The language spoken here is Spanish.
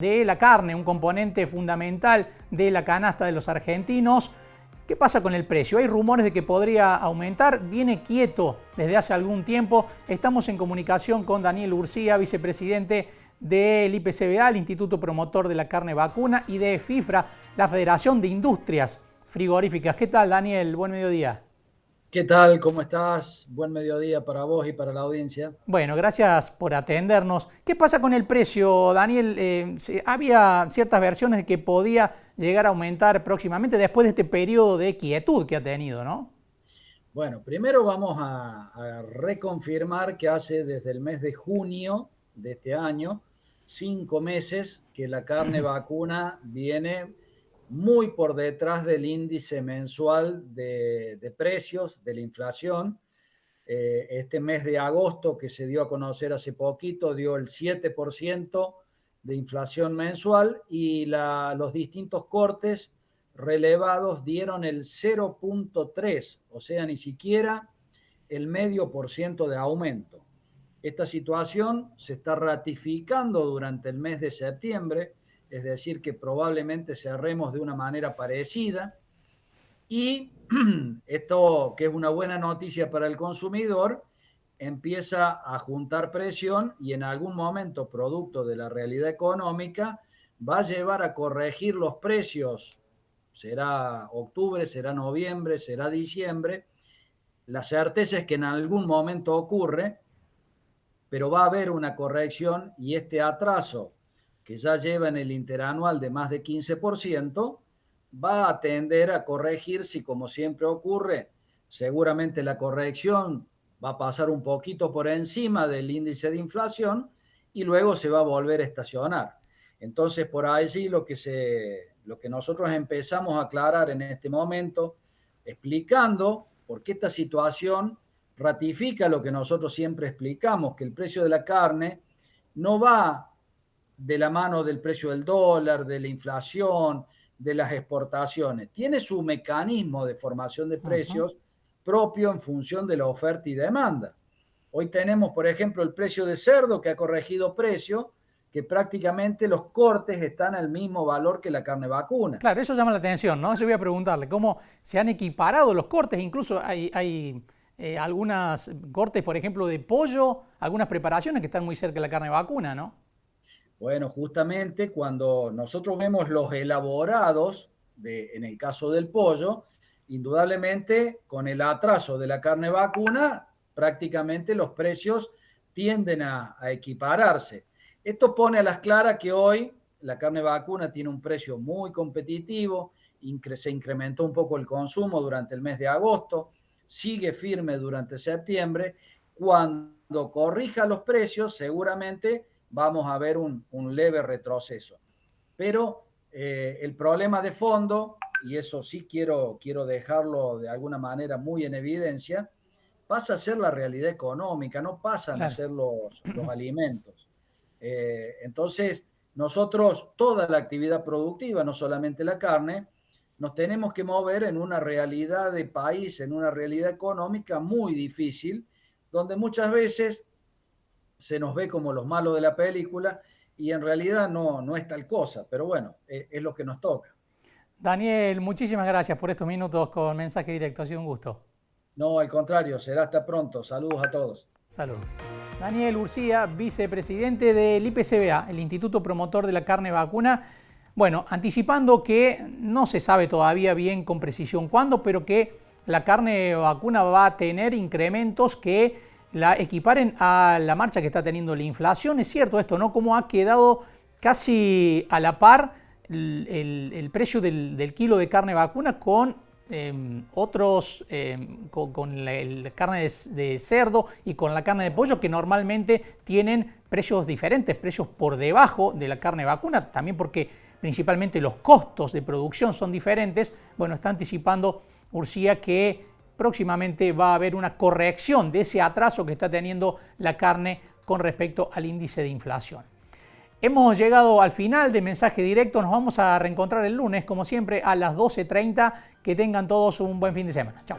de la carne, un componente fundamental de la canasta de los argentinos. ¿Qué pasa con el precio? Hay rumores de que podría aumentar, viene quieto desde hace algún tiempo. Estamos en comunicación con Daniel Urcía, vicepresidente del IPCBA, el Instituto Promotor de la Carne Vacuna, y de FIFRA, la Federación de Industrias Frigoríficas. ¿Qué tal, Daniel? Buen mediodía. ¿Qué tal? ¿Cómo estás? Buen mediodía para vos y para la audiencia. Bueno, gracias por atendernos. ¿Qué pasa con el precio, Daniel? Había ciertas versiones de que podía llegar a aumentar próximamente después de este periodo de quietud que ha tenido, ¿no? Bueno, primero vamos a reconfirmar que hace desde el mes de junio de este año, 5 meses, que la carne vacuna viene muy por detrás del índice mensual de precios, de la inflación. Este mes de agosto que se dio a conocer hace poquito dio el 7% de inflación mensual y los distintos cortes relevados dieron el 0,3, o sea, ni siquiera el 0,5% de aumento. Esta situación se está ratificando durante el mes de septiembre, es decir, que probablemente cerremos de una manera parecida. Y esto, que es una buena noticia para el consumidor, empieza a juntar presión y en algún momento, producto de la realidad económica, va a llevar a corregir los precios. Será octubre, será noviembre, será diciembre. La certeza es que en algún momento ocurre, pero va a haber una corrección y este atraso que ya lleva en el interanual de más de 15%, va a tender a corregirse y, como siempre ocurre, seguramente la corrección va a pasar un poquito por encima del índice de inflación y luego se va a volver a estacionar. Entonces, por ahí lo que nosotros empezamos a aclarar en este momento, explicando por qué esta situación ratifica lo que nosotros siempre explicamos, que el precio de la carne no va de la mano del precio del dólar, de la inflación, de las exportaciones. Tiene su mecanismo de formación de precios propio en función de la oferta y demanda. Hoy tenemos, por ejemplo, el precio de cerdo que ha corregido precio, que prácticamente los cortes están al mismo valor que la carne vacuna. Claro, eso llama la atención, ¿no? Eso voy a preguntarle, ¿cómo se han equiparado los cortes? Incluso hay algunas cortes, por ejemplo, de pollo, algunas preparaciones que están muy cerca de la carne vacuna, ¿no? Bueno, justamente cuando nosotros vemos los elaborados, en el caso del pollo, indudablemente con el atraso de la carne vacuna, prácticamente los precios tienden a equipararse. Esto pone a las claras que hoy la carne vacuna tiene un precio muy competitivo, se incrementó un poco el consumo durante el mes de agosto, sigue firme durante septiembre. Cuando corrija los precios, seguramente vamos a ver un leve retroceso. Pero el problema de fondo, y eso sí quiero dejarlo de alguna manera muy en evidencia, pasa a ser la realidad económica, no pasan a ser los alimentos. Entonces, nosotros, toda la actividad productiva, no solamente la carne, nos tenemos que mover en una realidad de país, en una realidad económica muy difícil, donde muchas veces se nos ve como los malos de la película y en realidad no es tal cosa, pero bueno, es lo que nos toca. Daniel, muchísimas gracias por estos minutos con mensaje directo, ha sido un gusto. No, al contrario, será hasta pronto. Saludos a todos. Saludos. Daniel Urcía, vicepresidente del IPCBA, el Instituto Promotor de la Carne Vacuna. Bueno, anticipando que no se sabe todavía bien con precisión cuándo, pero que la carne vacuna va a tener incrementos que la equiparen a la marcha que está teniendo la inflación. Es cierto esto, ¿no? Cómo ha quedado casi a la par el precio del kilo de carne vacuna con otros, con la carne de cerdo y con la carne de pollo, que normalmente tienen precios diferentes, precios por debajo de la carne vacuna, también porque principalmente los costos de producción son diferentes. Bueno, está anticipando Urcía que próximamente va a haber una corrección de ese atraso que está teniendo la carne con respecto al índice de inflación. Hemos llegado al final de mensaje directo, nos vamos a reencontrar el lunes, como siempre, a las 12:30. Que tengan todos un buen fin de semana. Chao.